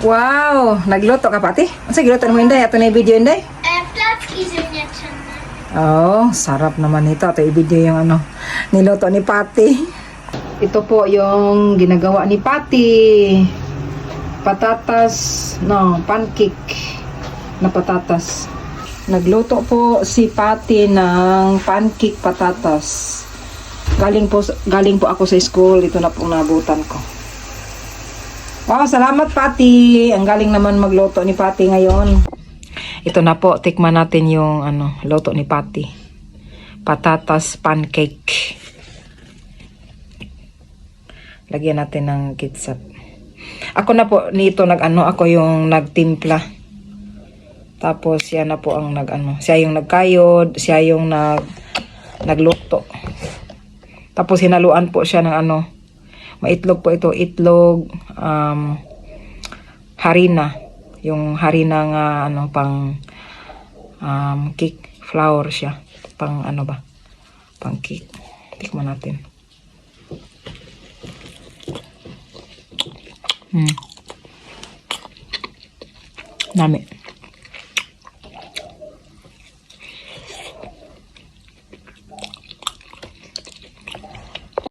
Wow, nagluto ka pati? Sige, luto mo Inday. Ato na yung video Inday. Placki sind jetzt schon. Oh, sarap naman ito. Ito i-video yung ano, niluto ni Pati. Ito po yung ginagawa ni Pati. Patatas, no, pancake na patatas. Nagluto po si Pati ng pancake patatas. Galing po ako sa school. Ito na po nabutan ko. Wow, salamat Pati. Ang galing naman magluto ni Pati ngayon. Ito na po, tikman natin yung ano, luto ni Pati. Patatas pancake. Lagyan natin ng ketchup. Ako na po nito ako yung nagtimpla. Tapos siya na po ang siya yung nagkayod, siya yung nagluto. Tapos hinaluan po siya ng maitlog po ito, itlog, harina. Yung harina nga pang cake flour siya. Pang pang cake. Tikman natin. Nami.